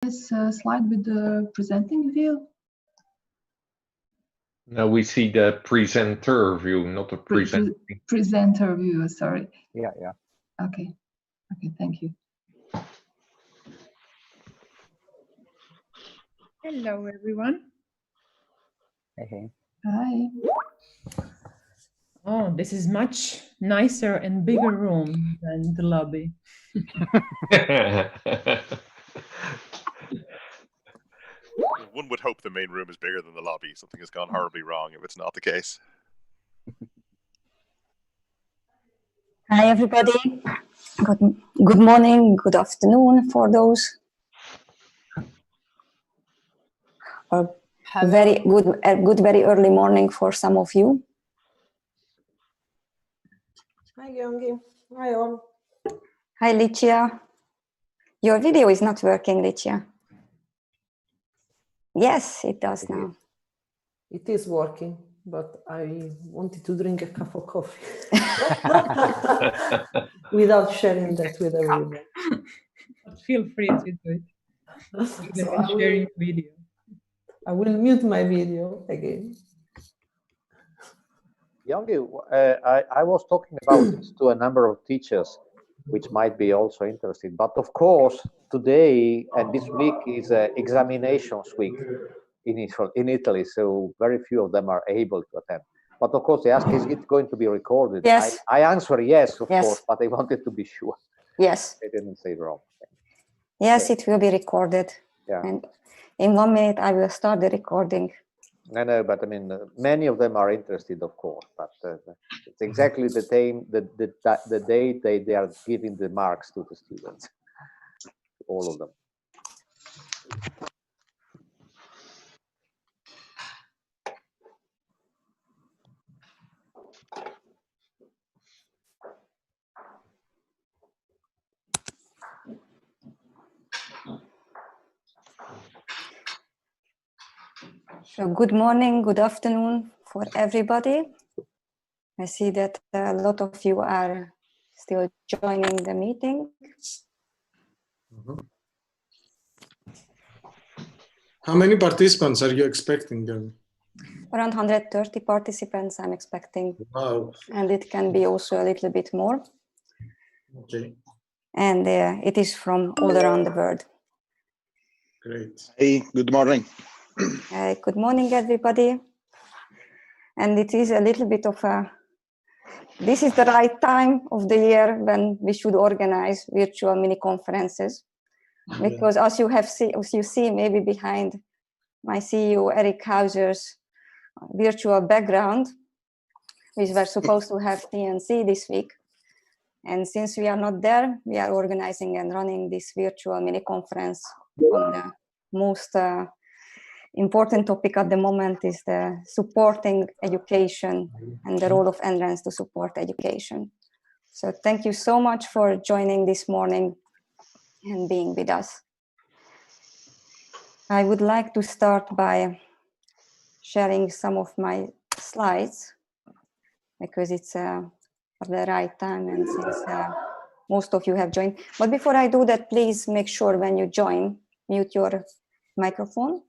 This slide with the presenting view? No, we see the presenter view, not the presenter view, sorry. Yeah. Okay, thank you. Hello, everyone. Hey. Hi. Oh, this is much nicer and bigger room than the lobby. One would hope the main room is bigger than the lobby. Something has gone horribly wrong if it's not the case. Hi, everybody. Good morning, good afternoon for those. Or very good, very early morning for some of you. Hi, Gyöngy. Hi, all. Hi, Licia. Your video is not working, Licia. Yes, it does now. It is working, but I wanted to drink a cup of coffee without sharing that with everyone. Feel free to do it. So sharing video. I will mute my video again. Gyöngy, I was talking about this to a number of teachers, which might be also interested. But of course, today and this week is examinations week in Italy, so very few of them are able to attend. But of course, they ask, is it going to be recorded? Yes. I answer yes, of Yes. course, but I wanted to be sure. Yes. I didn't say wrong. Yes, it will be recorded. Yeah. And in 1 minute, I will start the recording. No, but I mean, many of them are interested, of course, but it's exactly the time, the date they are giving the marks to the students, all of them. So good morning, good afternoon for everybody. I see that a lot of you are still joining the meeting. How many participants are you expecting, Gyöngy? Around 130 participants I'm expecting. Wow. And it can be also a little bit more. Okay. And it is from all around the world. Great. Hey, good morning. Good morning, everybody. And it is a little bit of a, this is the right time of the year when we should organize virtual mini conferences. Because as you see maybe behind my CEO, Eric Hauser's virtual background, we were supposed to have TNC this week. And since we are not there, we are organizing and running this virtual mini conference on the most important topic at the moment is the supporting education and the role of NRENs to support education. So thank you so much for joining this morning and being with us. I would like to start by sharing some of my slides because it's at the right time and since most of you have joined. But before I do that, please make sure when you join, mute your microphone.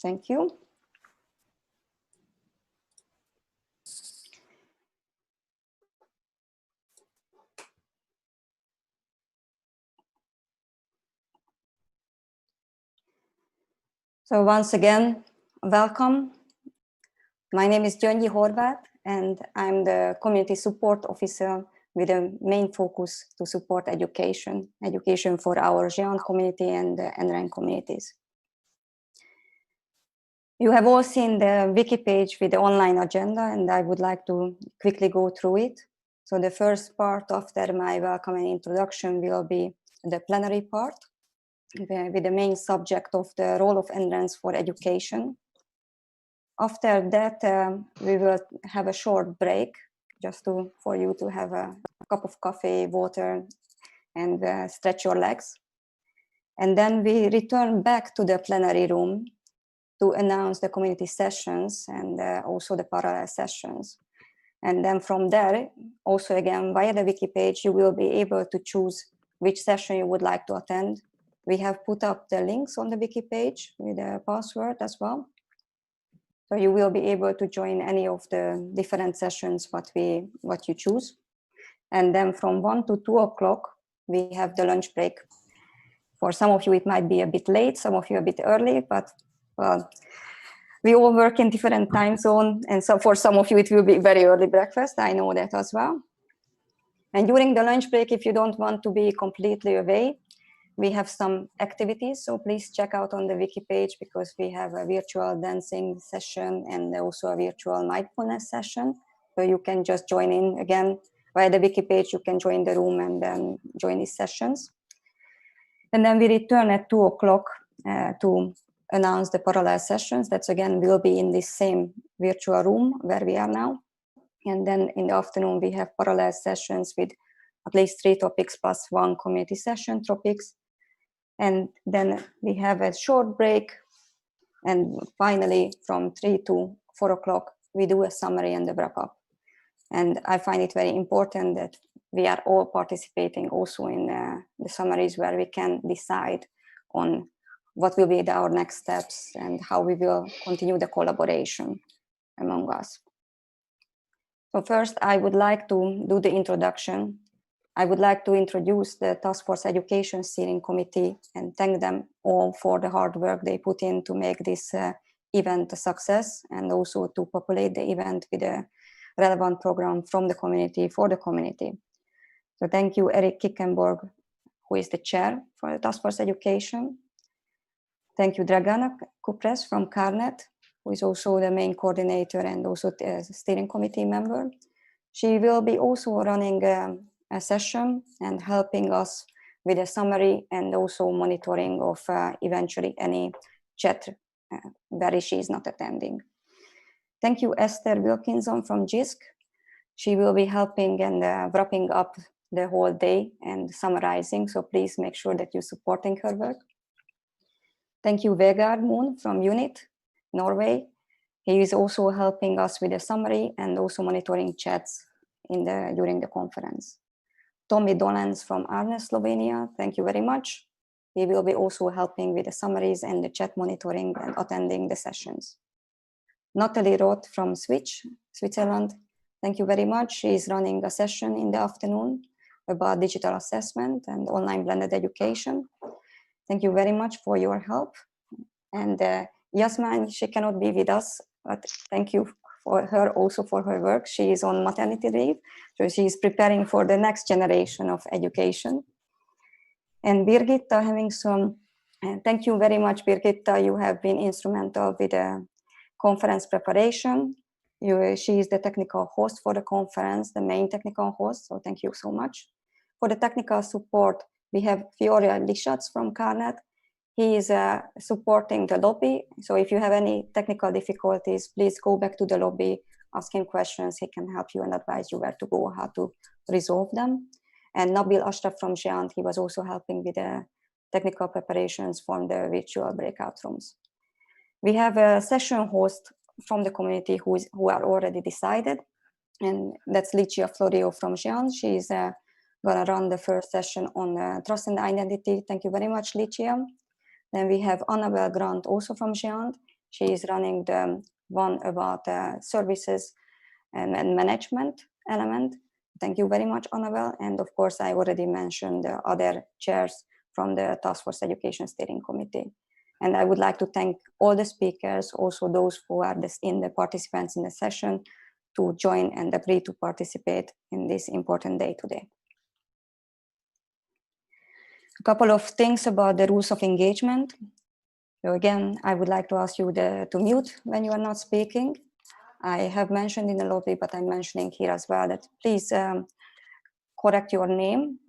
Thank you. So once again, welcome. My name is Gyöngy Horváth, and I'm the Community Support Officer with a main focus to support education for our GEAN community and the NREN communities. You have all seen the wiki page with the online agenda, and I would like to quickly go through it. So the first part after my welcome and introduction will be the plenary part, with the main subject of the role of NRENs for education. After that, we will have a short break just for you to have a cup of coffee, water, and stretch your legs. And then we return back to the plenary room to announce the community sessions and also the parallel sessions. And then from there, also again, via the wiki page, you will be able to choose which session you would like to attend. We have put up the links on the wiki page with a password as well. So you will be able to join any of the different sessions what you choose. And then from 1 to 2 o'clock, we have the lunch break. For some of you, it might be a bit late, some of you a bit early, but well, we all work in different time zones. And so for some of you, it will be very early breakfast. I know that as well. And during the lunch break, if you don't want to be completely away, we have some activities. So please check out on the wiki page, because we have a virtual dancing session and also a virtual mindfulness session. So you can just join in again via the wiki page. You can join the room and then join these sessions. And then we return at 2 o'clock to announce the parallel sessions. That's again will be in this same virtual room where we are now. And then in the afternoon, we have parallel sessions with at least 3 topics plus 1 community session topics. And then we have a short break. And finally, from 3 to 4 o'clock, we do a summary and a wrap up. And I find it very important that we are all participating also in the summaries, where we can decide on what will be our next steps and how we will continue the collaboration among us. So first, I would like to do the introduction. I would like to introduce the Task Force Education Steering Committee and thank them all for the hard work they put in to make this event a success, and also to populate the event with a relevant program from the community for the community. So thank you, Eric Kickenborg, who is the chair for the Task Force Education. Thank you, Dragana Kupres from Carnet, who is also the main coordinator and also the steering committee member. She will be also running a session and helping us with a summary and also monitoring of eventually any chat where she is not attending. Thank you, Esther Wilkinson from JISC. She will be helping and wrapping up the whole day and summarizing, so please make sure that you're supporting her work. Thank you, Vegard Moon from UNIT, Norway. He is also helping us with a summary and also monitoring chats during the conference. Tommy Dolans from Arne, Slovenia, thank you very much. He will be also helping with the summaries and the chat monitoring and attending the sessions. Natalie Roth from Switzerland, thank you very much. She is running a session in the afternoon about digital assessment and online blended education. Thank you very much for your help. And Yasmin, she cannot be with us, but thank you for her also for her work. She is on maternity leave, so she is preparing for the next generation of education. And Birgitta Hemmingsson, thank you very much, Birgitta. You have been instrumental with the conference preparation. She is the technical host for the conference, the main technical host, so thank you so much. For the technical support, we have Fiore Lischatz from Carnet. He is supporting the lobby, so if you have any technical difficulties, please go back to the lobby, ask him questions. He can help you and advise you where to go, how to resolve them. And Nabil Ashraf from Giant, he was also helping with the technical preparations from the virtual breakout rooms. We have a session host from the community who are already decided, and that's Licia Florio from Giant. She's gonna run the first session on trust and identity. Thank you very much, Licia. Then we have Annabelle Grant also from Giant. She is running the one about services and management element. Thank you very much, Annabelle. And of course, I already mentioned the other chairs from the Task Force Education Steering Committee. And I would like to thank all the speakers, also those who are the participants in the session, to join and agree to participate in this important day today. A couple of things about the rules of engagement. So again, I would like to ask you to mute when you are not speaking. I have mentioned in the lobby, but I'm mentioning here as well that please correct your name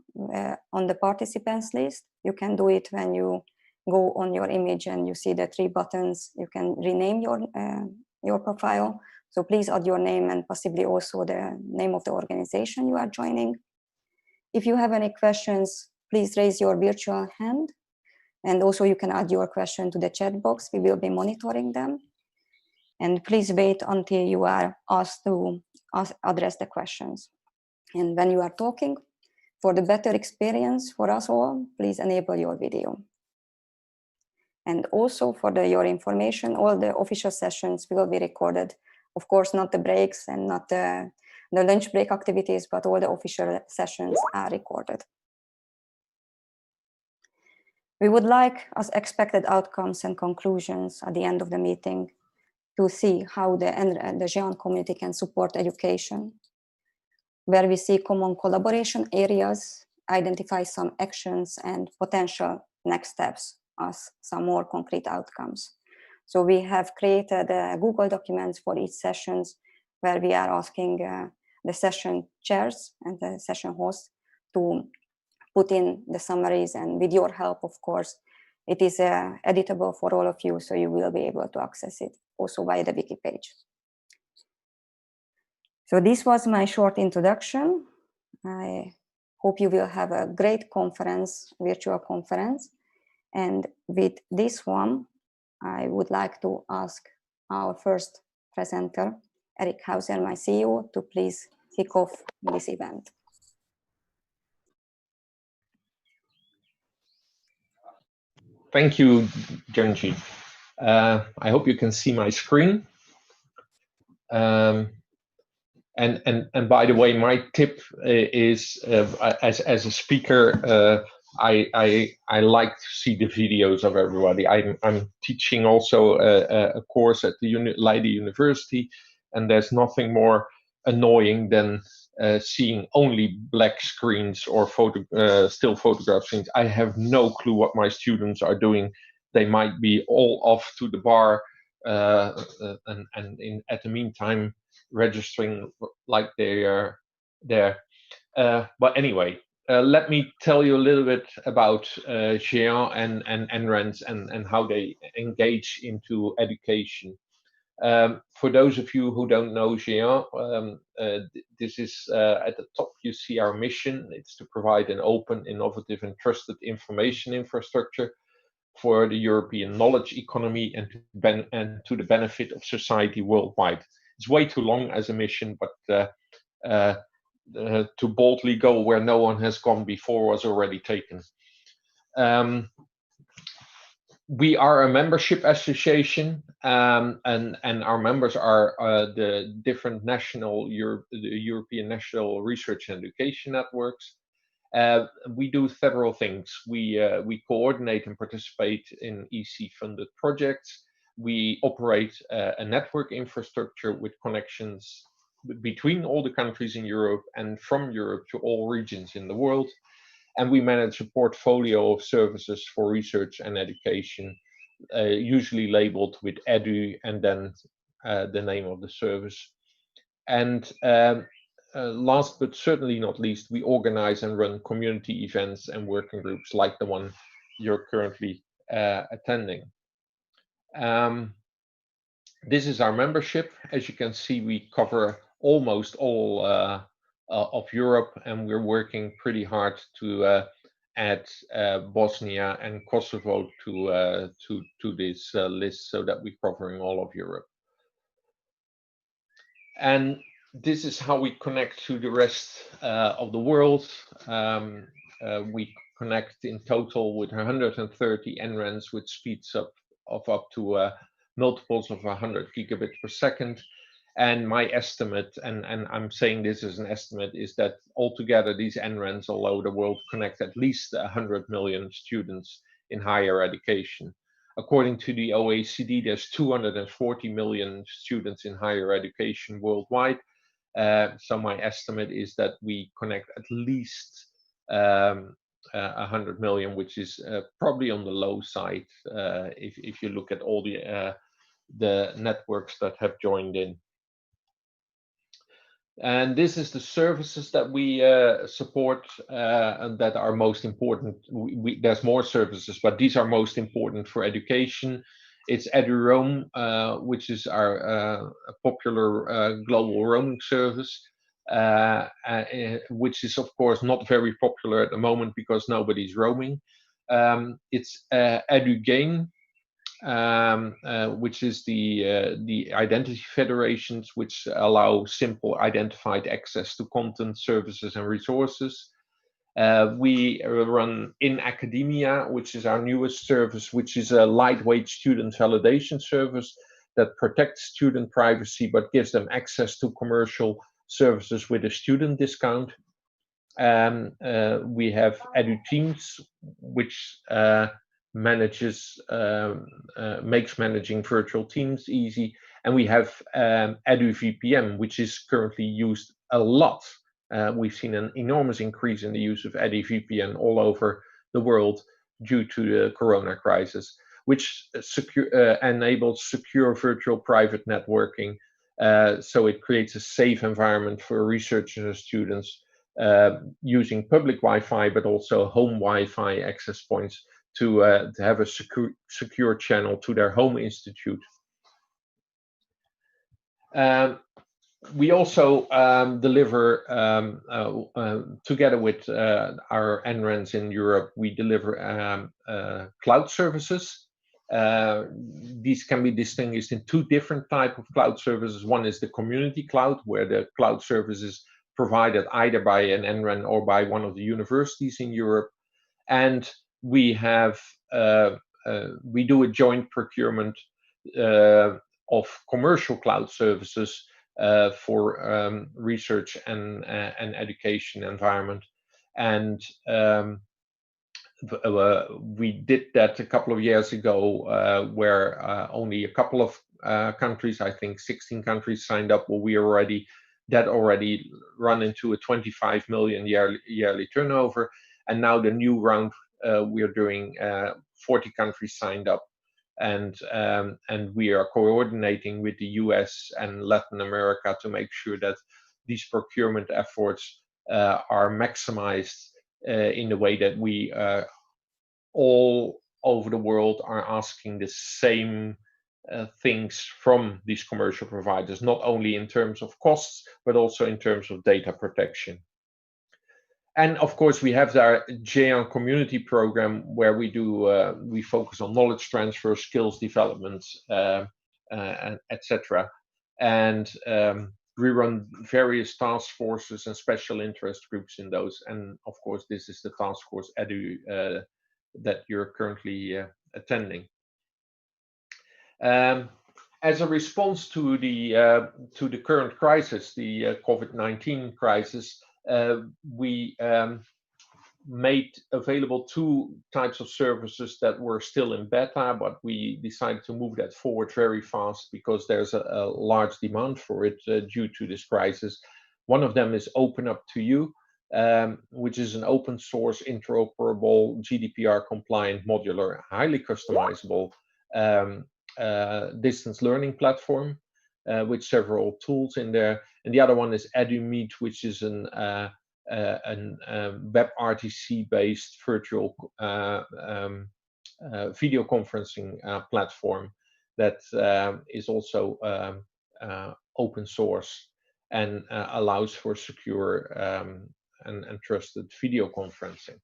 on the participants list. You can do it when you go on your image and you see the 3 buttons. You can rename your profile. So please add your name and possibly also the name of the organization you are joining. If you have any questions, please raise your virtual hand. And also you can add your question to the chat box. We will be monitoring them. And please wait until you are asked to address the questions. And when you are talking, for the better experience for us all, please enable your video. And also for your information, all the official sessions will be recorded. Of course, not the breaks and not the lunch break activities, but all the official sessions are recorded. We would like, as expected outcomes and conclusions at the end of the meeting, to see how the GEAN community can support education, where we see common collaboration areas, identify some actions and potential next steps as some more concrete outcomes. So we have created Google documents for each sessions where we are asking the session chairs and the session hosts to put in the summaries, and with your help, of course, it is editable for all of you, so you will be able to access it also via the wiki page. So this was my short introduction. I hope you will have a great conference, virtual conference. And with this one, I would like to ask our first presenter, Eric Hauser, my CEO, to please kick off this event. Thank you, Genji. I hope you can see my screen. And by the way, my tip is as a speaker, I like to see the videos of everybody. I'm teaching also a course at the Leiden University, and there's nothing more annoying than seeing only black screens or still photograph screens. I have no clue what my students are doing. They might be all off to the bar, and at the meantime registering like they are there. But anyway, let me tell you a little bit about GEAN and NRENs and how they engage into education. For those of you who don't know GEAN, this is at the top you see our mission. It's to provide an open, innovative and trusted information infrastructure for the European knowledge economy and to the benefit of society worldwide. It's way too long as a mission, but to boldly go where no one has gone before was already taken. We are a membership association, and our members are the different European national research and education networks. We do several things. We coordinate and participate in EC-funded projects. We operate a network infrastructure with connections between all the countries in Europe and from Europe to all regions in the world. And we manage a portfolio of services for research and education, usually labeled with EDU and then the name of the service. And last but certainly not least, we organize and run community events and working groups like the one you're currently attending. This is our membership. As you can see, we cover almost all of Europe, and we're working pretty hard to add Bosnia and Kosovo to this list so that we're covering all of Europe. And this is how we connect to the rest of the world. We connect in total with 130 NRENs with speeds of up to multiples of 100 gigabits per second. And my estimate, and I'm saying this as an estimate, is that altogether these NRENs all over the world connect at least 100 million students in higher education. According to the OECD, there's 240 million students in higher education worldwide. So my estimate is that we connect at least 100 million, which is probably on the low side if you look at all the networks that have joined in. And this is the services that we support and that are most important. There's more services, but these are most important for education. It's EduRoam, which is our popular global roaming service, which is of course not very popular at the moment because nobody's roaming. It's EduGain, which is the identity federations, which allow simple identified access to content, services, and resources. We run In Academia, which is our newest service, which is a lightweight student validation service that protects student privacy but gives them access to commercial services with a student discount. We have Edu Teams, which makes managing virtual teams easy, and we have Edu VPN, which is currently used a lot. We've seen an enormous increase in the use of Edu VPN all over the world due to the corona crisis, which enables secure virtual private networking. So it creates a safe environment for researchers and students using public Wi-Fi, but also home Wi-Fi access points to have a secure channel to their home institute. We also deliver, together with our NRENs in Europe, we deliver cloud services. These can be distinguished in two different types of cloud services. One is the community cloud, where the cloud service is provided either by an NREN or by one of the universities in Europe. And we have, we do a joint procurement of commercial cloud services for research and education environment. And we did that a couple of years ago, where only a couple of countries, I think 16 countries, signed up. Well, we already run into a 25 million yearly turnover, and now the new round we are doing 40 countries signed up, and we are coordinating with the US and Latin America to make sure that these procurement efforts are maximized in the way that we all over the world are asking the same things from these commercial providers, not only in terms of costs, but also in terms of data protection. And of course, we have our JEON community program, where we do we focus on knowledge transfer, skills development, etc. And we run various task forces and special interest groups in those. And of course, this is the task force Edu that you're currently attending. As a response to the current crisis, the COVID-19 crisis, we made available two types of services that were still in beta, but we decided to move that forward very fast because there's a large demand for it due to this crisis. One of them is Open Up to You, which is an open source, interoperable, GDPR compliant, modular, highly customizable distance learning platform with several tools in there. And the other one is EduMeet, which is an WebRTC based virtual video conferencing platform that is also open source and allows for secure and trusted video conferencing.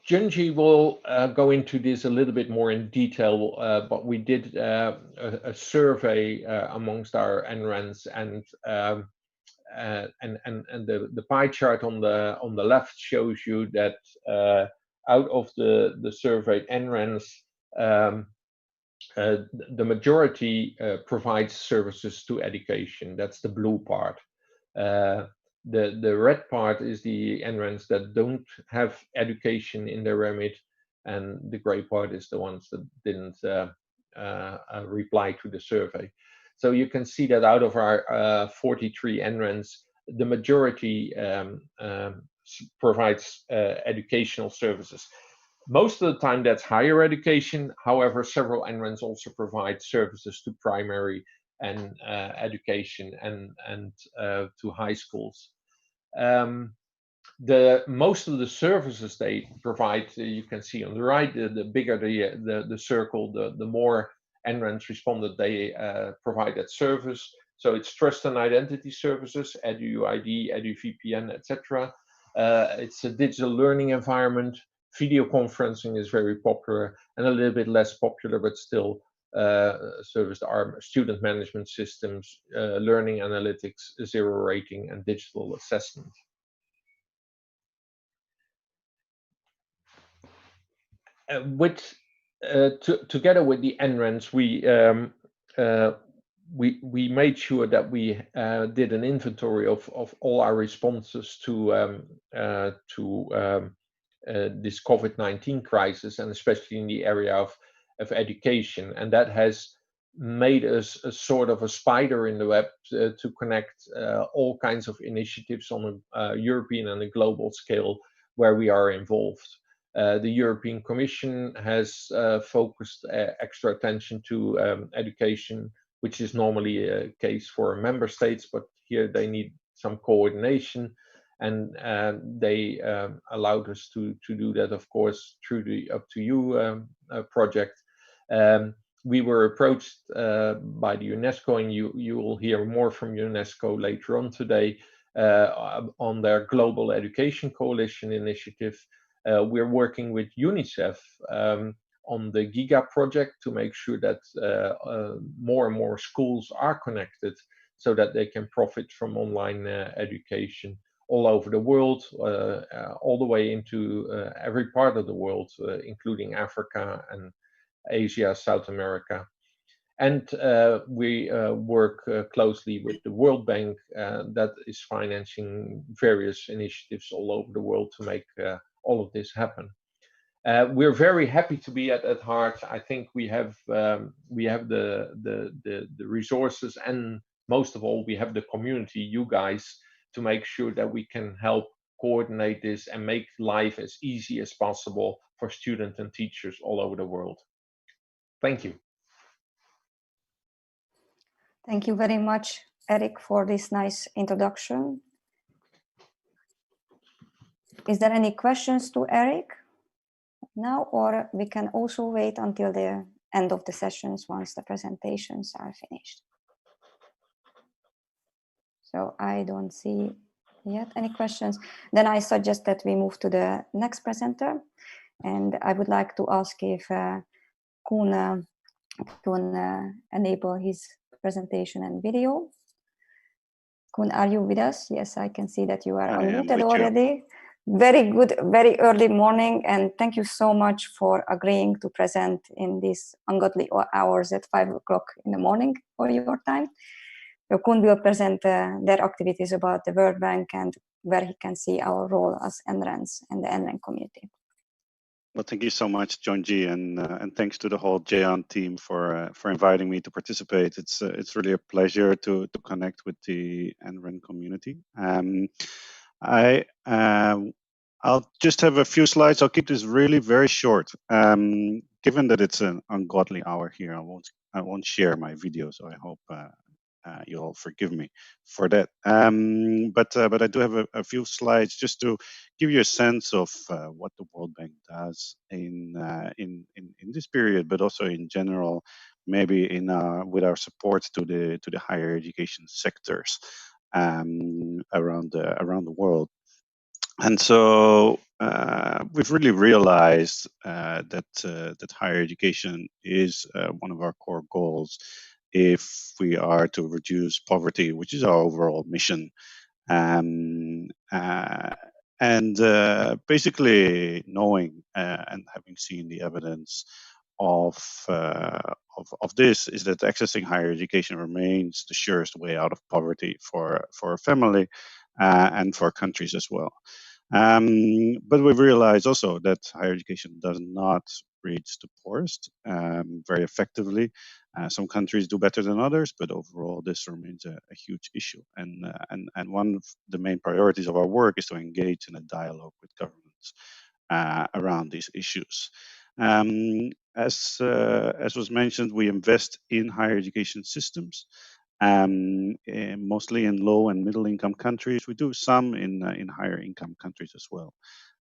Junji will go into this a little bit more in detail, but we did a survey amongst our NRENs, and the pie chart on the left shows you that out of the surveyed NRENs, the majority provides services to education. That's the blue part. The red part is the NRENs that don't have education in their remit, and the gray part is the ones that didn't reply to the survey. So you can see that out of our 43 NRENs, the majority provides educational services. Most of the time that's higher education. However, several NRENs also provide services to primary and education and to high schools. Most of the services they provide, you can see on the right, the bigger the circle, the more NRENs responded they provide that service. So it's trust and identity services, EduID, EduVPN, etc. It's a digital learning environment, Video conferencing is very popular, and a little bit less popular, but still serviced are student management systems, learning analytics, zero rating, and digital assessment. Together with the NRENs, we made sure that we did an inventory of all our responses to this COVID-19 crisis, and especially in the area of education. And that has made us a sort of a spider in the web to connect all kinds of initiatives on a European and a global scale where we are involved. The European Commission has focused extra attention to education, which is normally a case for member states, but here they need some coordination, and they allowed us to do that, of course, through the Up to You project. We were approached by the UNESCO, and you will hear more from UNESCO later on today on their Global Education Coalition initiative. We're working with UNICEF on the GIGA project to make sure that more and more schools are connected so that they can profit from online education all over the world, all the way into every part of the world, including Africa and Asia, South America. And we work closely with the World Bank that is financing various initiatives all over the world to make all of this happen. We're very happy to be at heart. I think we have the resources, and most of all, we have the community, you guys, to make sure that we can help coordinate this and make life as easy as possible for students and teachers all over the world. Thank you. Thank you very much, Eric, for this nice introduction. Is there any questions to Eric now, or we can also wait until the end of the sessions once the presentations are finished? So I don't see yet any questions. Then I suggest that we move to the next presenter. And I would like to ask if Koen can enable his presentation and video. Koen, are you with us? Yes, I can see that you are unmuted already. Very good, very early morning, and thank you so much for agreeing to present in these ungodly hours at 5 o'clock in the morning for your time. So Koen will present their activities about the World Bank and where he can see our role as NRENs and the NREN community. Well, thank you so much, John G, and thanks to the whole JAN team for inviting me to participate. It's really a pleasure to connect with the NREN community. I'll just have a few slides. I'll keep this really very short. Given that it's an ungodly hour here, I won't share my video, so I hope you'll all forgive me for that. But I do have a few slides just to give you a sense of what the World Bank does in this period, but also in general, maybe with our support to the higher education sectors around the world. And so we've really realized that higher education is one of our core goals if we are to reduce poverty, which is our overall mission. Basically knowing and having seen the evidence of this is that accessing higher education remains the surest way out of poverty for a family and for countries as well. But we've realized also that higher education does not reach the poorest very effectively. Some countries do better than others, but overall this remains a huge issue. And one of the main priorities of our work is to engage in a dialogue with governments around these issues. As was mentioned, we invest in higher education systems, mostly in low and middle income countries. We do some in higher income countries as well.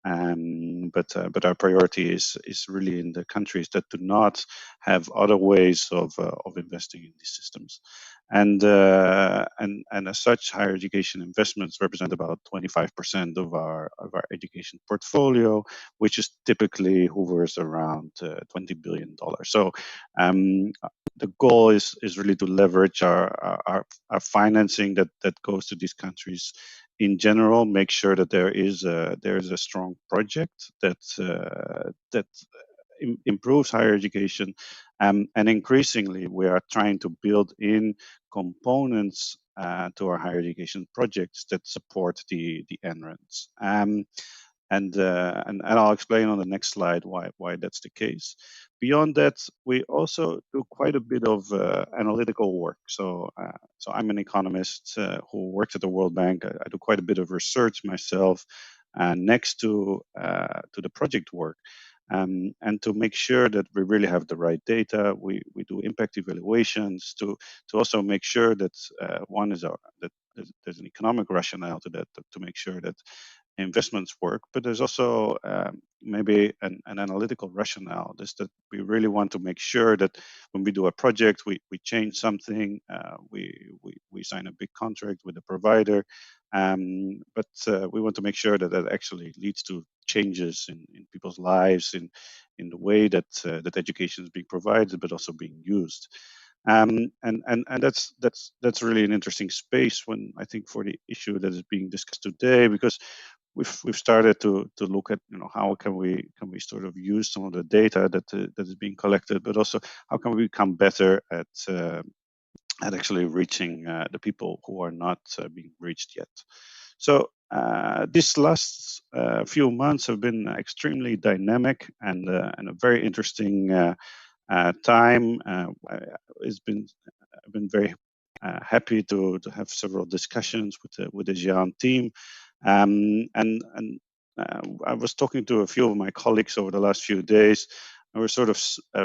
But our priority is really in the countries that do not have other ways of investing in these systems, and as such, higher education investments represent about 25% of our education portfolio, which is typically hovers around $20 billion. So the goal is really to leverage our financing that goes to these countries in general, make sure that there is a strong project that improves higher education, and increasingly we are trying to build in components to our higher education projects that support the NRENs. And I'll explain on the next slide why that's the case. Beyond that, we also do quite a bit of analytical work. So I'm an economist who works at the World Bank. I do quite a bit of research myself next to the project work. And to make sure that we really have the right data, we do impact evaluations to also make sure that one is that there's an economic rationale to that, to make sure that investments work, but there's also maybe an analytical rationale. This that we really want to make sure that when we do a project, we change something, we sign a big contract with a provider, but we want to make sure that that actually leads to changes in people's lives, in the way that that education is being provided, but also being used. And that's really an interesting space when I think for the issue that is being discussed today, because we've started to look at how can we sort of use some of the data that is being collected, but also how can we become better at actually reaching the people who are not being reached yet. So these last few months have been extremely dynamic and a very interesting time. I've been very happy to have several discussions with the Xi'an team, and I was talking to a few of my colleagues over the last few days, and we're sort of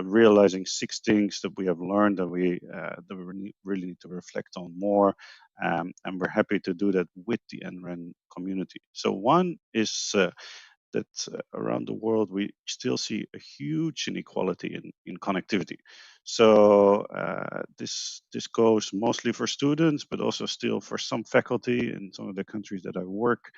realizing 6 things that we have learned that we really need to reflect on more, and we're happy to do that with the NREN community. So one is that around the world we still see a huge inequality in connectivity. So this goes mostly for students, but also still for some faculty in some of the countries that I work.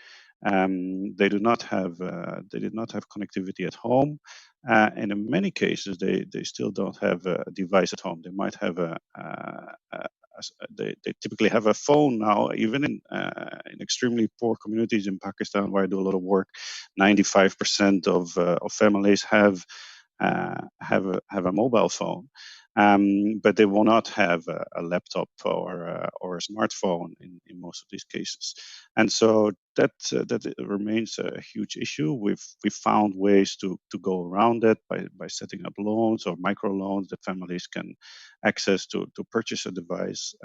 They did not have connectivity at home, and in many cases they still don't have a device at home. They might have they typically have a phone now, even in extremely poor communities in Pakistan, where I do a lot of work. 95% of families have a mobile phone, but they will not have a laptop or a smartphone in most of these cases, and so that remains a huge issue. We've found ways to go around that by setting up loans or micro loans that families can access to purchase a device.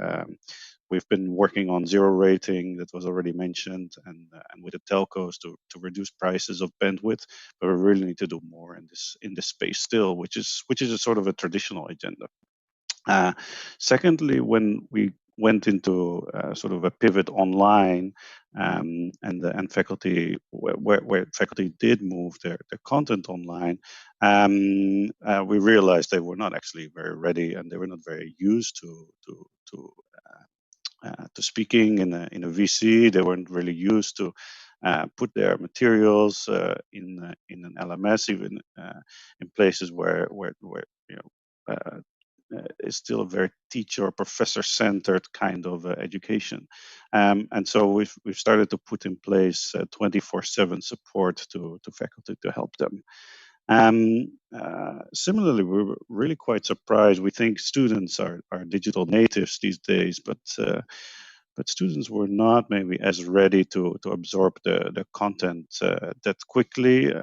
We've been working on zero rating that was already mentioned, and with the telcos to reduce prices of bandwidth. But we really need to do more in this space still, which is a sort of a traditional agenda. Secondly, when we went into sort of a pivot online, and faculty where faculty did move their content online, we realized they were not actually very ready, and they were not very used to speaking in a VC. They weren't really used to put their materials in an LMS, even in places where it's still a very teacher or professor centered kind of education, and so we've started to put in place 24/7 support to faculty to help them. Similarly, we were really quite surprised. We think students are digital natives these days, but students were not maybe as ready to absorb the content that quickly.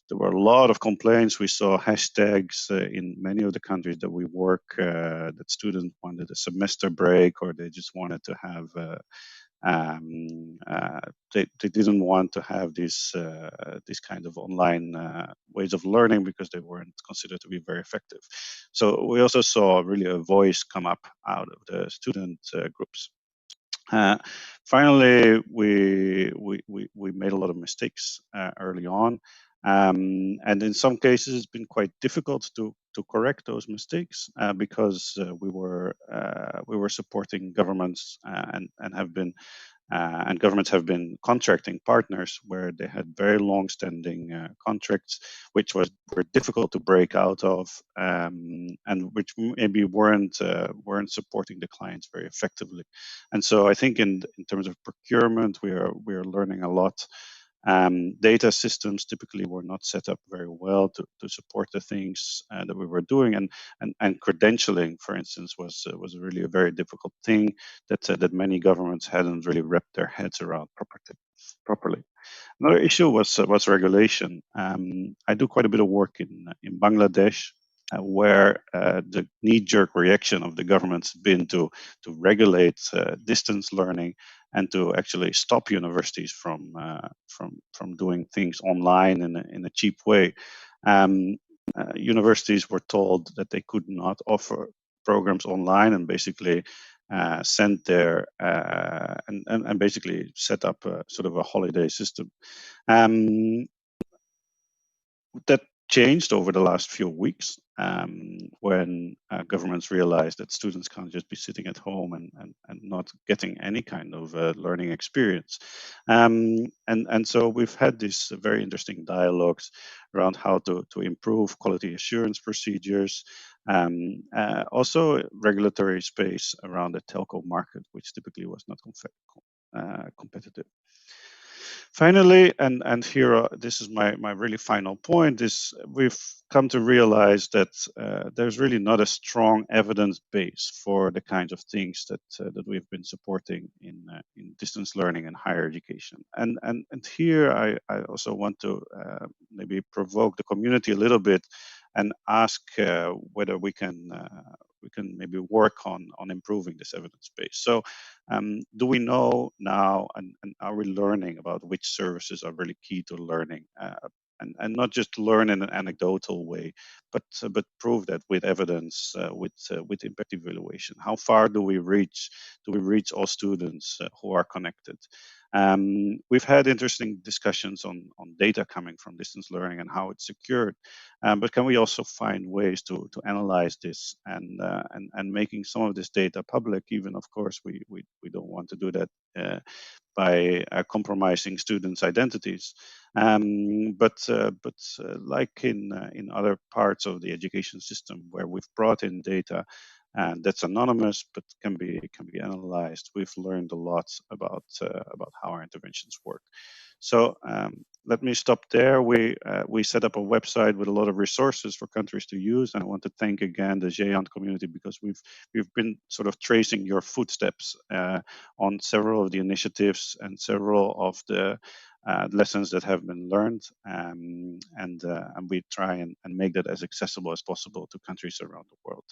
There were a lot of complaints. We saw hashtags in many of the countries that we work that students wanted a semester break, or they just wanted to have they didn't want to have these kind of online ways of learning because they weren't considered to be very effective. So we also saw really a voice come up out of the student groups. Finally, we made a lot of mistakes early on, and in some cases it's been quite difficult to correct those mistakes because we were supporting governments and have been and governments have been contracting partners where they had very long-standing contracts, which were difficult to break out of, and which maybe weren't supporting the clients very effectively. And so I think in terms of procurement, we are learning a lot. Data systems typically were not set up very well to support the things that we were doing, and credentialing, for instance, was really a very difficult thing that many governments hadn't really wrapped their heads around properly. Another issue was regulation. I do quite a bit of work in Bangladesh, where the knee-jerk reaction of the government's been to regulate distance learning and to actually stop universities from doing things online in a cheap way. Universities were told that they could not offer programs online and basically sent their and basically set up sort of a holiday system. That changed over the last few weeks when governments realized that students can't just be sitting at home and not getting any kind of learning experience. And so we've had these very interesting dialogues around how to improve quality assurance procedures, also regulatory space around the telco market, which typically was not competitive. Finally, and here, this is my really final point, is we've come to realize that there's really not a strong evidence base for the kinds of things that we've been supporting in distance learning and higher education. And here I also want to maybe provoke the community a little bit and ask whether we can maybe work on improving this evidence base. So do we know now, and are we learning about which services are really key to learning, and not just learn in an anecdotal way, but prove that with evidence, with impact evaluation? How far do we reach? Do we reach all students who are connected? We've had interesting discussions on data coming from distance learning and how it's secured, but can we also find ways to analyze this and making some of this data public? Even, of course, we don't want to do that by compromising students' identities, but like in other parts of the education system where we've brought in data and that's anonymous but can be analyzed, we've learned a lot about how our interventions work. So let me stop there. We set up a website with a lot of resources for countries to use, and I want to thank again the GEANT community, because we've been sort of tracing your footsteps on several of the initiatives and several of the lessons that have been learned, and we try and make that as accessible as possible to countries around the world.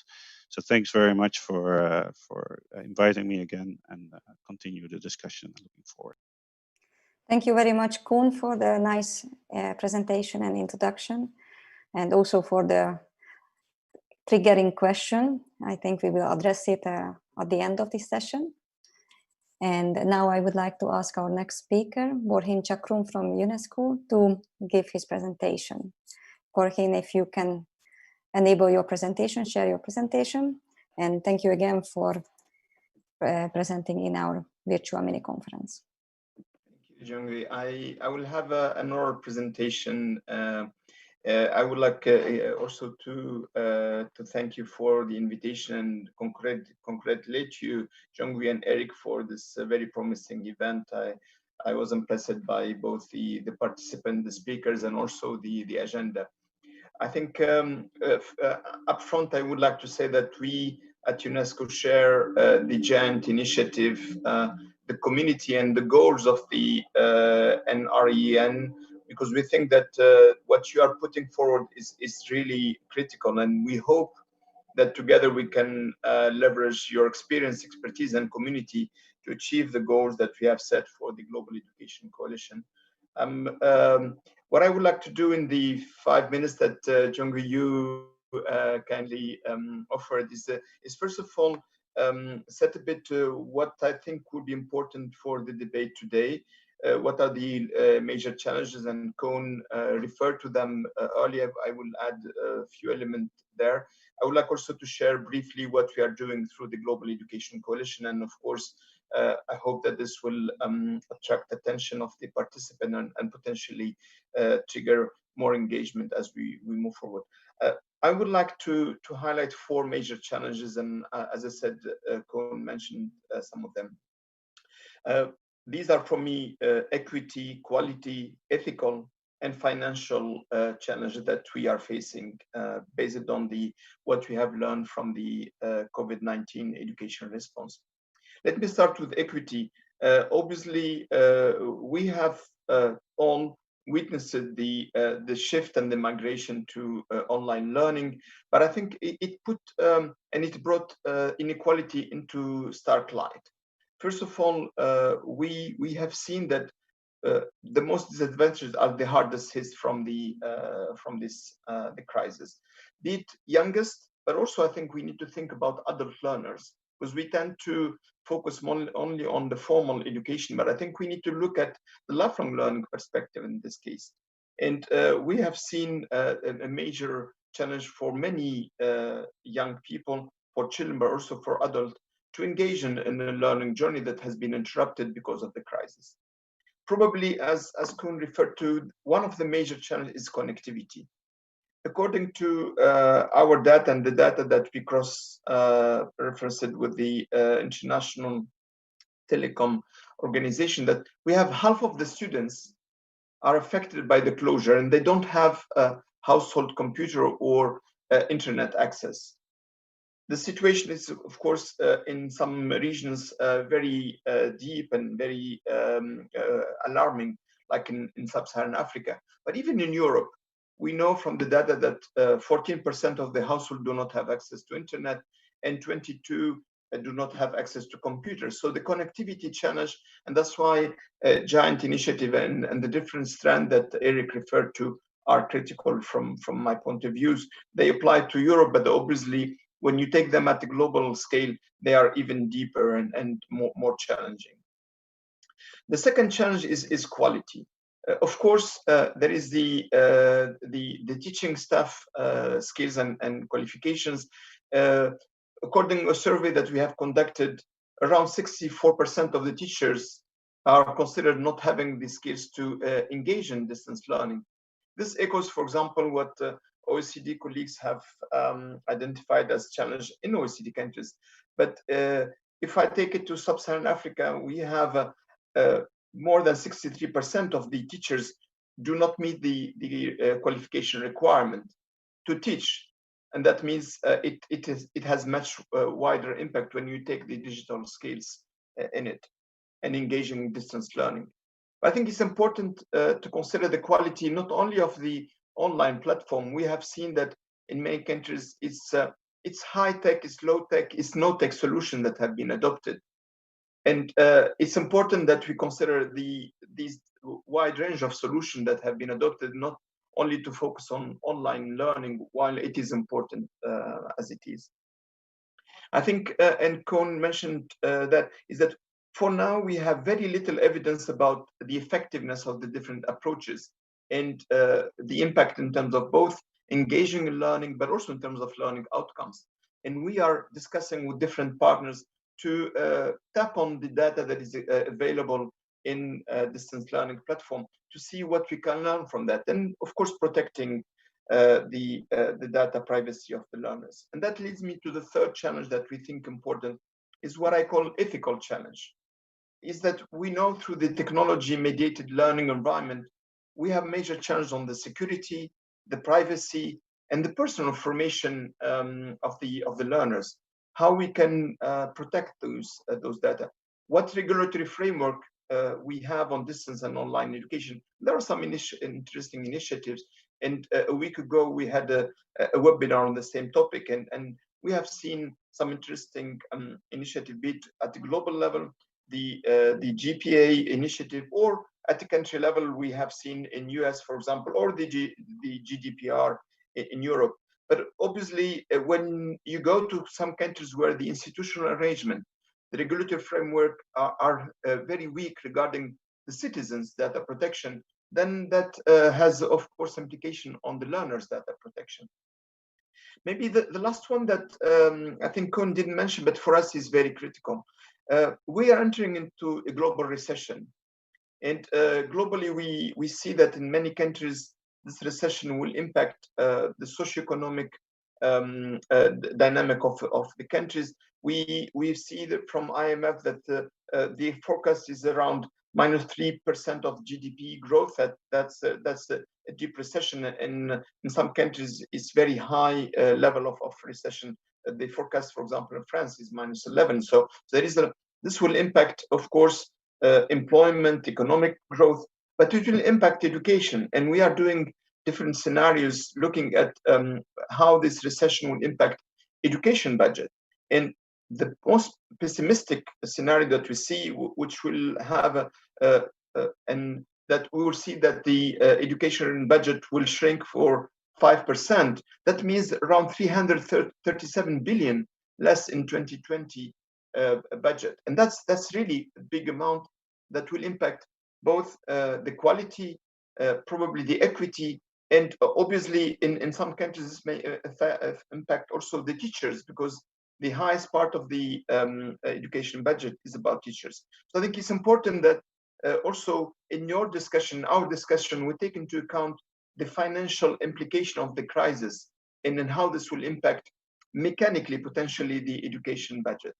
So thanks very much for inviting me again, and continue the discussion. Looking forward. Thank you very much, Koen, for the nice presentation and introduction, and also for the triggering question. I think we will address it at the end of this session. And now I would like to ask our next speaker, Borhin Chakrum from UNESCO, to give his presentation. Borhin, if you can enable your presentation, share your presentation. And thank you again for presenting in our virtual mini conference. Thank you, Jungri. I will have an oral presentation. I would like also to thank you for the invitation and congratulate you, Jungri and Eric, for this very promising event. I was impressed by both the participants, the speakers, and also the agenda. I think up front, I would like to say that we at UNESCO share the GEANT initiative, the community, and the goals of the NREN, because we think that what you are putting forward is really critical, and we hope that together we can leverage your experience, expertise, and community to achieve the goals that we have set for the Global Education Coalition. What I would like to do in the 5 minutes that Jungri, you kindly offered is first of all set a bit what I think would be important for the debate today. What are the major challenges, and Koen referred to them earlier. I will add a few elements there. I would like also to share briefly what we are doing through the Global Education Coalition, and of course, I hope that this will attract attention of the participant and potentially trigger more engagement as we move forward. I would like to highlight 4 major challenges, and as I said, Koen mentioned some of them. These are for me equity, quality, ethical, and financial challenges that we are facing based on what we have learned from the COVID-19 education response. Let me start with equity. Obviously, we have all witnessed the shift and the migration to online learning, but I think it put and it brought inequality into stark light. First of all, we have seen that the most disadvantaged are the hardest hit from the crisis. Be it youngest, but also I think we need to think about adult learners, because we tend to focus only on the formal education, but I think we need to look at the lifelong learning perspective in this case. And we have seen a major challenge for many young people, for children, but also for adults, to engage in a learning journey that has been interrupted because of the crisis. Probably, as Koen referred to, one of the major challenges is connectivity. According to our data and the data that we cross-referenced with the International Telecom Organization, that we have half of the students are affected by the closure and they don't have a household computer or internet access. The situation is, of course, in some regions very deep and very alarming, like in sub-Saharan Africa. But even in Europe, we know from the data that 14% of the household do not have access to internet, and 22% do not have access to computers. So the connectivity challenge, and that's why Giant Initiative and the different strands that Eric referred to are critical from my point of view. They apply to Europe, but obviously, when you take them at the global scale, they are even deeper and more challenging. The second challenge is quality. Of course, there is the teaching staff skills and qualifications. According to a survey that we have conducted, around 64% of the teachers are considered not having the skills to engage in distance learning. This echoes, for example, what OECD colleagues have identified as challenge in OECD countries. But if I take it to sub-Saharan Africa, we have more than 63% of the teachers do not meet the qualification requirement to teach. And that means it has much wider impact when you take the digital skills in it and engaging in distance learning. But I think it's important to consider the quality not only of the online platform. We have seen that in many countries, it's high tech, it's low tech, it's no tech solution that have been adopted. And it's important that we consider these wide range of solutions that have been adopted, not only to focus on online learning, while it is important as it is. I think, and Koen mentioned that for now, we have very little evidence about the effectiveness of the different approaches and the impact in terms of both engaging in learning, but also in terms of learning outcomes. And we are discussing with different partners to tap on the data that is available in distance learning platform to see what we can learn from that. And of course, protecting the data privacy of the learners. And that leads me to the third challenge that we think important is what I call ethical challenge. Is that we know through the technology mediated learning environment, we have major challenges on the security, the privacy, and the personal information of the learners. How we can protect those data. What regulatory framework we have on distance and online education. There are some interesting initiatives. And a week ago, we had a webinar on the same topic. And we have seen some interesting initiative, be it at the global level, the GPA initiative, or at the country level, we have seen in US, for example, or the GDPR in Europe. But obviously, when you go to some countries where the institutional arrangement, the regulatory framework are very weak regarding the citizens' data protection, then that has, of course, implication on the learners' data protection. Maybe the last one that I think Koen didn't mention, but for us is very critical. We are entering into a global recession. And globally, we see that in many countries, this recession will impact the socioeconomic dynamic of the countries. We see that from IMF that the forecast is around -3% of GDP growth. That's a deep recession, and in some countries it's very high level of recession. The forecast, for example, in France is -11. So there is this will impact, of course, employment, economic growth, but it will impact education. And we are doing different scenarios looking at how this recession will impact education budget. And the most pessimistic scenario that we see, which will have and that we will see that the education budget will shrink for 5%. That means around 337 billion less in 2020 budget. And that's really a big amount that will impact both the quality, probably the equity, and obviously in some countries this may impact also the teachers, because the highest part of the education budget is about teachers. So I think it's important that also in your discussion, our discussion, we take into account the financial implication of the crisis and then how this will impact mechanically, potentially, the education budget.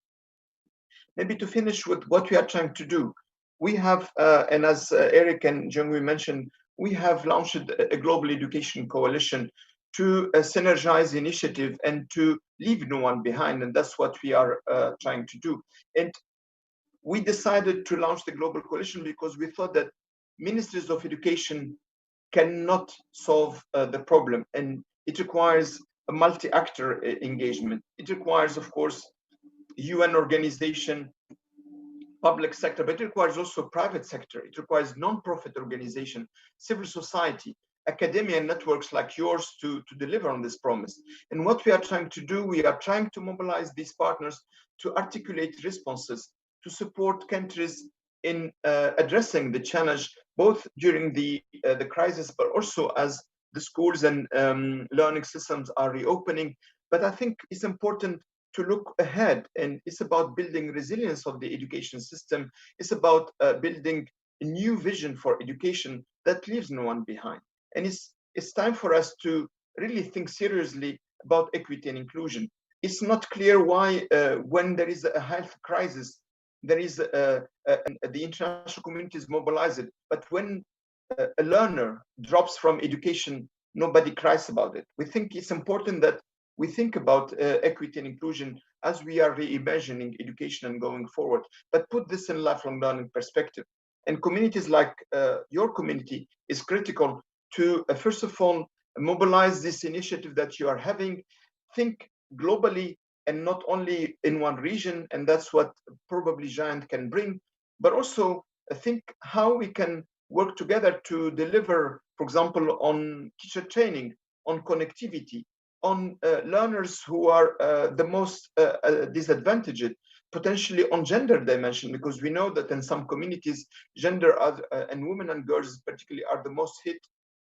Maybe to finish with what we are trying to do, we have, and as Eric and Jungwoo mentioned, we have launched a global education coalition to synergize the initiative and to leave no one behind, and that's what we are trying to do. And we decided to launch the global coalition because we thought that ministries of education cannot solve the problem, and it requires a multi-actor engagement. It requires, of course, UN organization, public sector, but it requires also private sector. It requires non-profit organization, civil society, academia, and networks like yours to deliver on this promise. And what we are trying to do, we are trying to mobilize these partners to articulate responses to support countries in addressing the challenge, both during the crisis, but also as the schools and learning systems are reopening. But I think it's important to look ahead, and it's about building resilience of the education system. It's about building a new vision for education that leaves no one behind. And it's time for us to really think seriously about equity and inclusion. It's not clear why, when there is a health crisis, there is the international community is mobilized, but when a learner drops from education, nobody cries about it. We think it's important that we think about equity and inclusion as we are reimagining education and going forward, but put this in lifelong learning perspective. And communities like your community is critical to, first of all, mobilize this initiative that you are having, think globally and not only in one region, and that's what probably Giant can bring, but also think how we can work together to deliver, for example, on teacher training, on connectivity, on learners who are the most disadvantaged, potentially on gender dimension, because we know that in some communities, gender and women and girls particularly are the most hit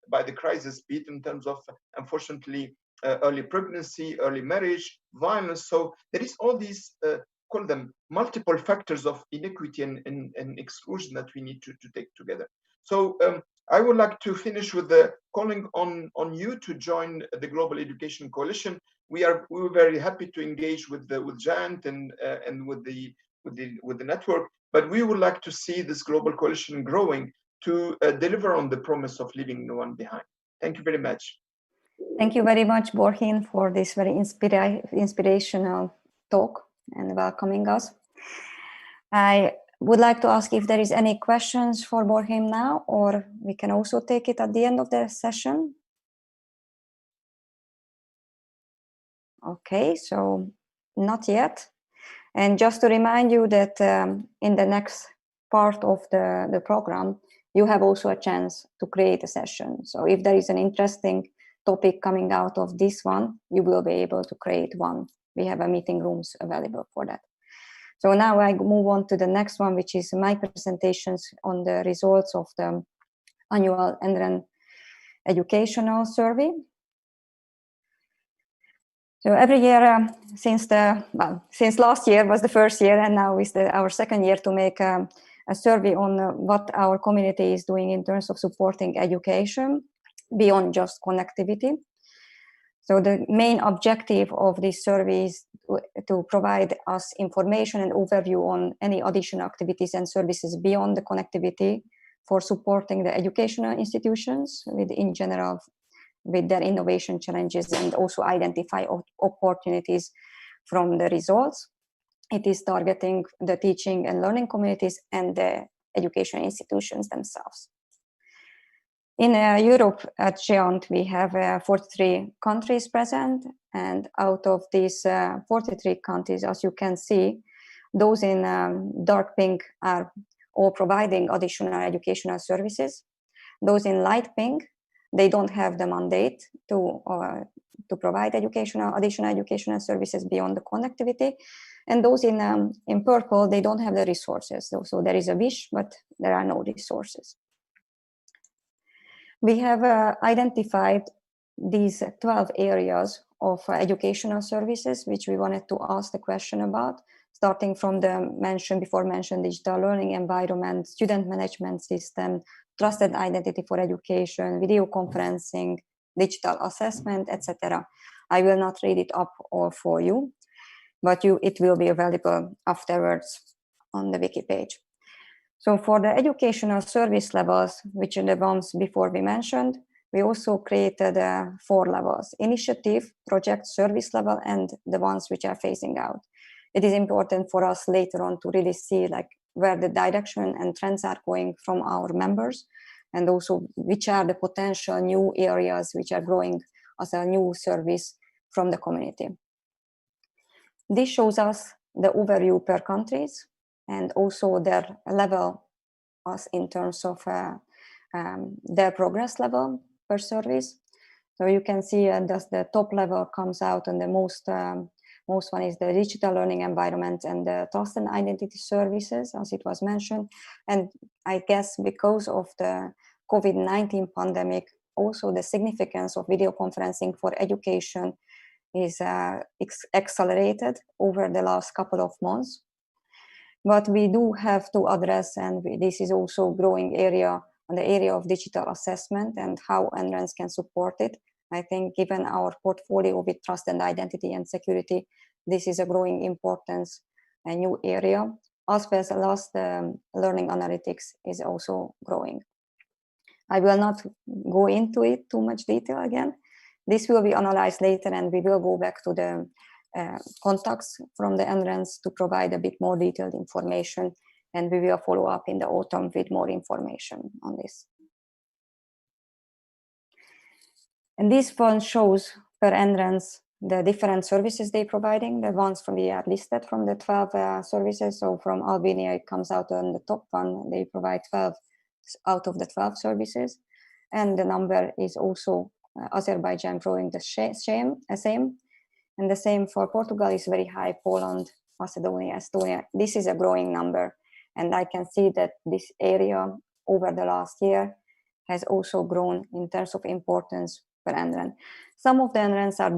by the crisis, be it in terms of, unfortunately, early pregnancy, early marriage, violence. So there is all these, call them multiple factors of inequity and exclusion that we need to take together. So I would like to finish with the calling on you to join the Global Education Coalition. We were very happy to engage with Giant and with the network, but we would like to see this global coalition growing to deliver on the promise of leaving no one behind. Thank you very much. Thank you very much, Borhin, for this very inspirational talk and welcoming us. I would like to ask if there is any questions for Borhin now, or we can also take it at the end of the session. Okay, so not yet. And just to remind you that in the next part of the program, you have also a chance to create a session. So if there is an interesting topic coming out of this one, you will be able to create one. We have a meeting rooms available for that. So now I move on to the next one, which is my presentations on the results of the annual NREN educational survey. So every year since last year was the first year, and now is our second year to make a survey on what our community is doing in terms of supporting education beyond just connectivity. So the main objective of this survey is to provide us information and overview on any additional activities and services beyond the connectivity for supporting the educational institutions in general with their innovation challenges, and also identify opportunities from the results. It is targeting the teaching and learning communities and the education institutions themselves. In Europe at GEONT, we have 43 countries present, and out of these 43 countries, as you can see, those in dark pink are all providing additional educational services. Those in light pink, they don't have the mandate to provide additional educational services beyond the connectivity. And those in purple, they don't have the resources. So there is a wish, but there are no resources. We have identified these 12 areas of educational services, which we wanted to ask the question about, starting from the before mentioned digital learning environment, student management system, trusted identity for education, video conferencing, digital assessment, etc. I will not read it up all for you, but it will be available afterwards on the wiki page. So for the educational service levels, which are the ones before we mentioned, we also created 4 levels: initiative, project, service level, and the ones which are phasing out. It is important for us later on to really see where the direction and trends are going from our members, and also which are the potential new areas which are growing as a new service from the community. This shows us the overview per countries and also their level as in terms of their progress level per service. So you can see that the top level comes out, and the most one is the digital learning environment and the trust and identity services, as it was mentioned. And I guess because of the COVID-19 pandemic, also the significance of video conferencing for education is accelerated over the last couple of months. But we do have to address, and this is also a growing area, on the area of digital assessment and how NRENs can support it. I think given our portfolio with trust and identity and security, this is a growing importance, a new area, as well as the learning analytics is also growing. I will not go into it too much detail again. This will be analyzed later, and we will go back to the contacts from the NRENs to provide a bit more detailed information, and we will follow up in the autumn with more information on this. And this one shows per NRENs the different services they're providing. The ones we are listed from the 12 services. So from Albania, it comes out on the top one. They provide 12 out of the 12 services. And the number is also Azerbaijan growing the same. And the same for Portugal is very high, Poland, Macedonia, Estonia. This is a growing number. And I can see that this area over the last year has also grown in terms of importance per NREN. Some of the NRENs are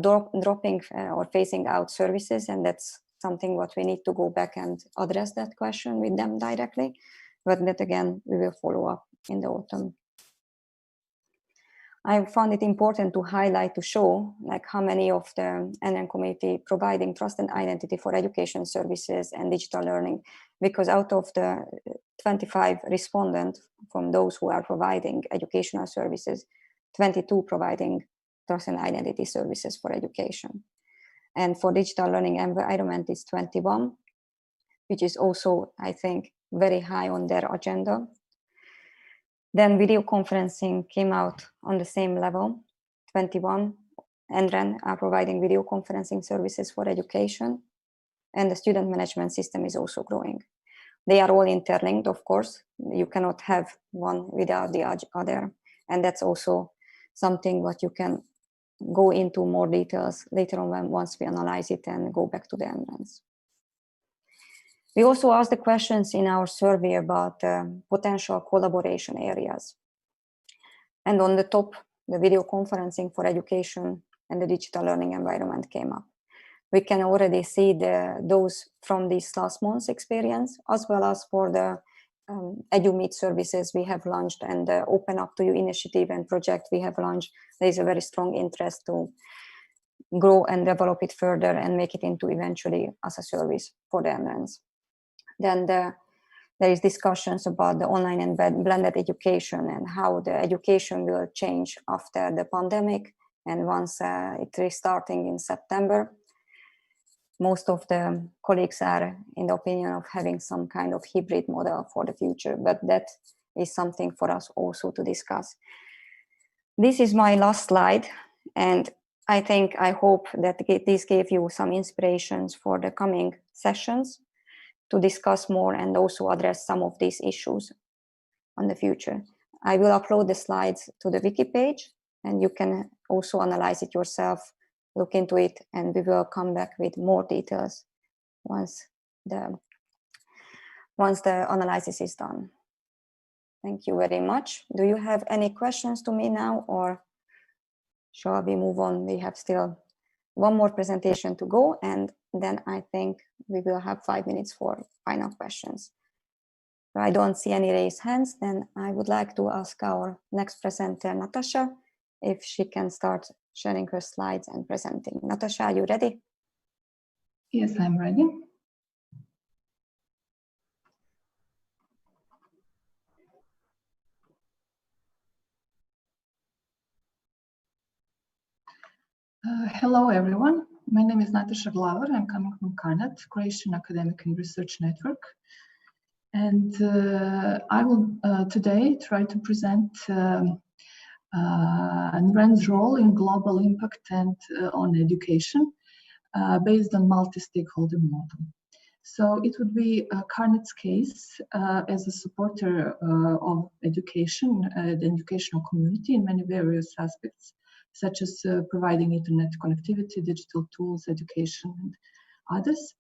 dropping or phasing out services, and that's something what we need to go back and address that question with them directly. But that again, we will follow up in the autumn. I found it important to highlight, to show how many of the NREN community providing trust and identity for education services and digital learning, because out of the 25 respondents from those who are providing educational services, 22 providing trust and identity services for education. And for digital learning environment is 21, which is also, I think, very high on their agenda. Then video conferencing came out on the same level, 21 NREN are providing video conferencing services for education, and the student management system is also growing. They are all interlinked, of course. You cannot have one without the other, and that's also something what you can go into more details later on once we analyze it and go back to the NRENs. We also asked the questions in our survey about potential collaboration areas. And on the top, the video conferencing for education and the digital learning environment came up. We can already see those from this last month's experience, as well as for the EduMeet services we have launched and the Open Up to You initiative and project we have launched. There is a very strong interest to grow and develop it further and make it into eventually as a service for the NRENs. Then there is discussions about the online and blended education and how the education will change after the pandemic and once it is starting in September. Most of the colleagues are in the opinion of having some kind of hybrid model for the future, but that is something for us also to discuss. This is my last slide, and I hope that this gave you some inspirations for the coming sessions to discuss more and also address some of these issues on the future. I will upload the slides to the wiki page, and you can also analyze it yourself, look into it, and we will come back with more details once the analysis is done. Thank you very much. Do you have any questions to me now, or shall we move on? We have still one more presentation to go, and then I think we will have 5 minutes for final questions. If I don't see any raised hands, then I would like to ask our next presenter, Natasha, if she can start sharing her slides and presenting. Natasha, are you ready? Yes, I'm ready. Hello, everyone. My name is Natasha Glavar. I'm coming from CARNET, Croatian Academic and Research Network. And I will today try to present NREN's role in global impact and on education based on multi-stakeholder model. So it would be CARNET's case as a supporter of education, the educational community in many various aspects, such as providing internet connectivity, digital tools, education, and others.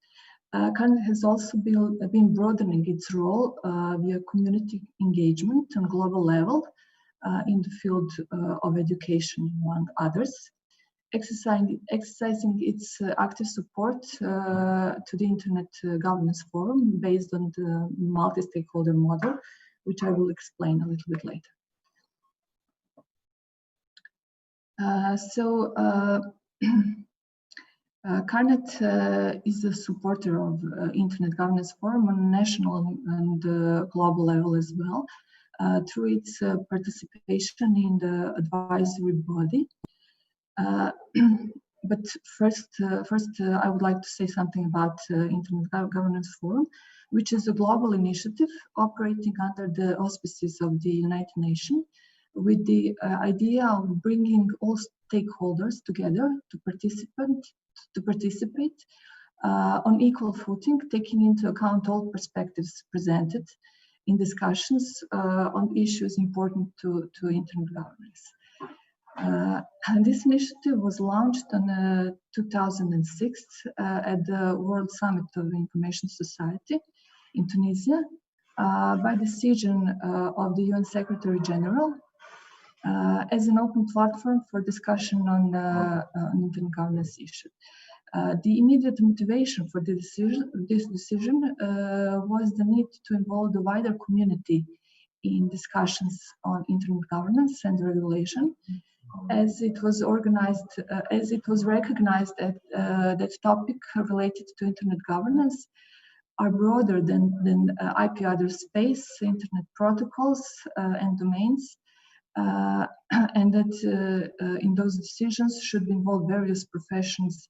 CARNET has also been broadening its role via community engagement on global level in the field of education, among others, exercising its active support to the Internet Governance Forum based on the multi-stakeholder model, which I will explain a little bit later. CARNET is a supporter of Internet Governance Forum on national and global level as well, through its participation in the advisory body. But first, I would like to say something about Internet Governance Forum, which is a global initiative operating under the auspices of the United Nations, with the idea of bringing all stakeholders together to participate on equal footing, taking into account all perspectives presented in discussions on issues important to internet governance. And this initiative was launched in 2006 at the World Summit of the Information Society in Tunisia by decision of the UN Secretary General as an open platform for discussion on internet governance issue. The immediate motivation for this decision was the need to involve the wider community in discussions on internet governance and regulation, as it was recognized that topic related to internet governance are broader than IP address space, internet protocols, and domains, and that in those decisions should involve various professions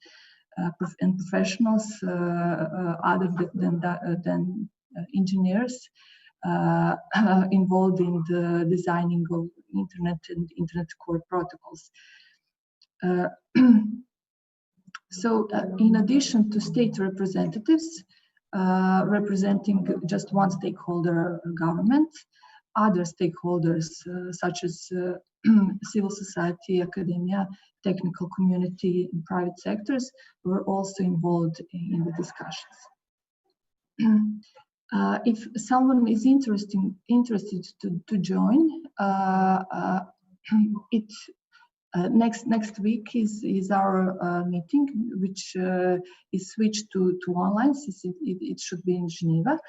and professionals other than engineers involved in the designing of internet and internet core protocols. In addition to state representatives representing just one stakeholder government, other stakeholders, such as civil society, academia, technical community, and private sectors, were also involved in the discussions. If someone is interested to join, next week is our meeting, which is switched to online, since it should be in Geneva.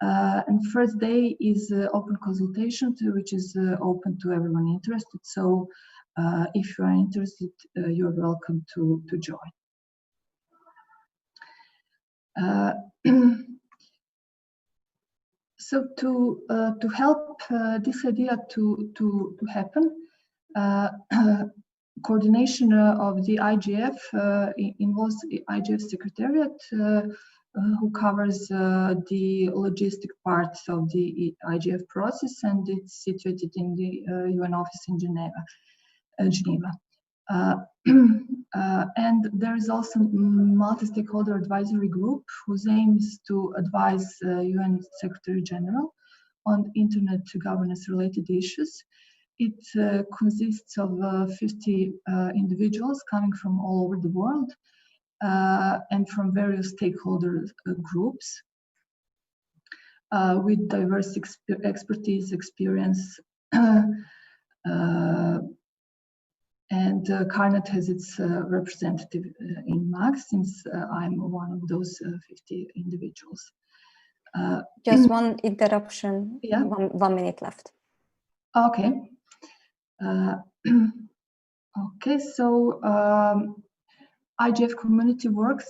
And first day is open consultation, which is open to everyone interested. So if you are interested, you're welcome to join. So to help this idea to happen, coordination of the IGF involves the IGF Secretariat, who covers the logistic parts of the IGF process, and it's situated in the UN office in Geneva. And there is also multi-stakeholder advisory group whose aim is to advise UN Secretary General on internet governance related issues. It consists of 50 individuals coming from all over the world and from various stakeholder groups with diverse expertise, experience, and Carnet has its representative in MAG, since I'm one of those 50 individuals. Just one interruption. Yeah. 1 minute left. Okay. Okay, so IGF community work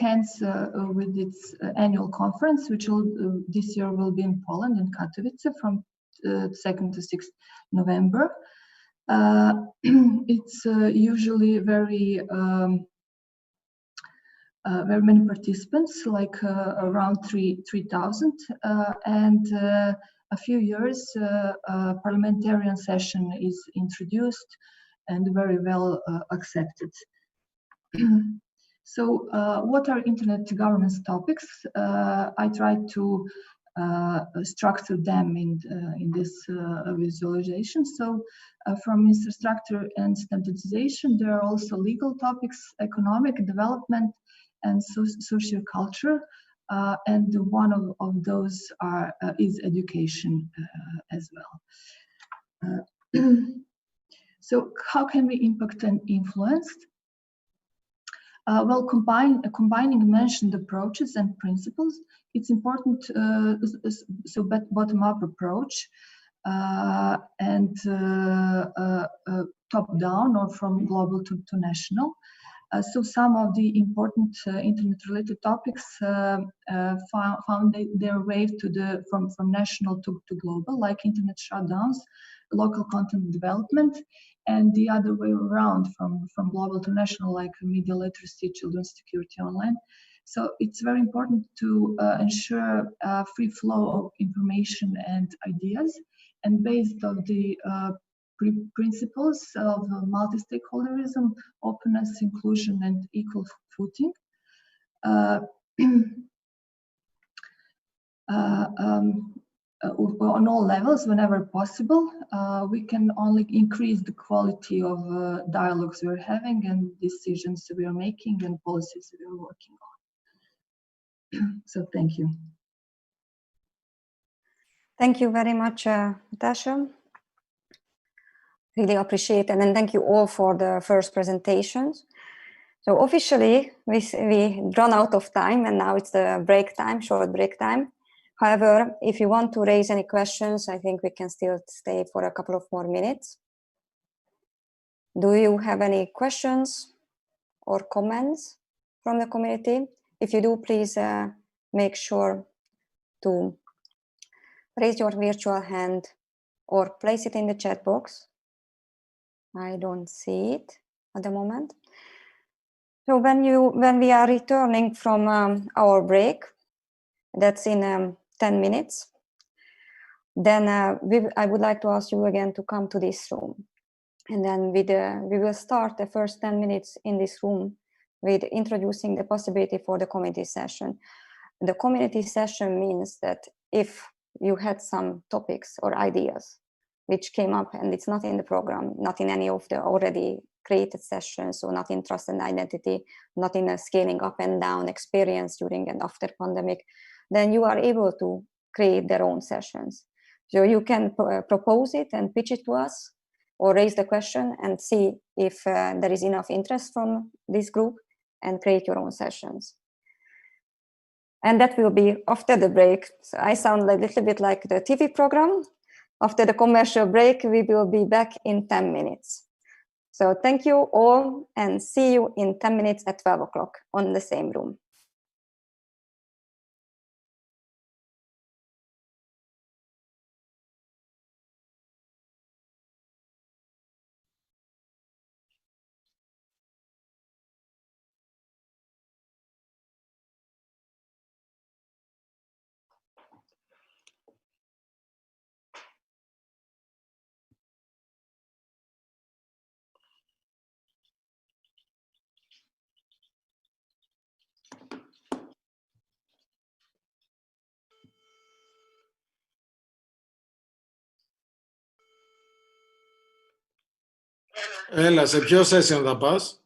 ends with its annual conference, which will, this year will be in Poland, in Katowice, from 2nd to 6th November. It's usually very many participants, like around 3,000, and a few years a parliamentarian session is introduced and very well accepted. So what are internet governance topics? I tried to structure them in this visualization. So from infrastructure and standardization, there are also legal topics, economic development, and social culture. And one of those is education as well. So how can we impact and influence? Well, combining mentioned approaches and principles, it's important, so bottom-up approach and top-down or from global to national. So some of the important internet-related topics found their way to from national to global, like internet shutdowns, local content development, and the other way around, from global to national, like media literacy, children's security online. So it's very important to ensure free flow of information and ideas, and based on the principles of multi-stakeholderism, openness, inclusion, and equal footing. On all levels, whenever possible, we can only increase the quality of dialogues we're having and decisions we are making and policies we are working on. So thank you. Thank you very much, Natasha. Really appreciate it, and thank you all for the first presentations. So officially, we run out of time, and now it's the break time, short break time. However, if you want to raise any questions, I think we can still stay for a couple of more minutes. Do you have any questions or comments from the community? If you do, please make sure to raise your virtual hand or place it in the chat box. I don't see it at the moment. So when we are returning from our break, that's in 10 minutes, then I would like to ask you again to come to this room. And then we will start the first 10 minutes in this room with introducing the possibility for the community session. The community session means that if you had some topics or ideas which came up, and it's not in the program, not in any of the already created sessions, so not in trust and identity, not in a scaling up and down experience during and after pandemic, then you are able to create their own sessions. So you can propose it and pitch it to us, or raise the question and see if there is enough interest from this group, and create your own sessions. And that will be after the break. So I sound a little bit like the TV program. After the commercial break, we will be back in 10 minutes. So thank you all, and see you in 10 minutes at 12 o'clock on the same room. Έλα, σε ποιο session θα πας?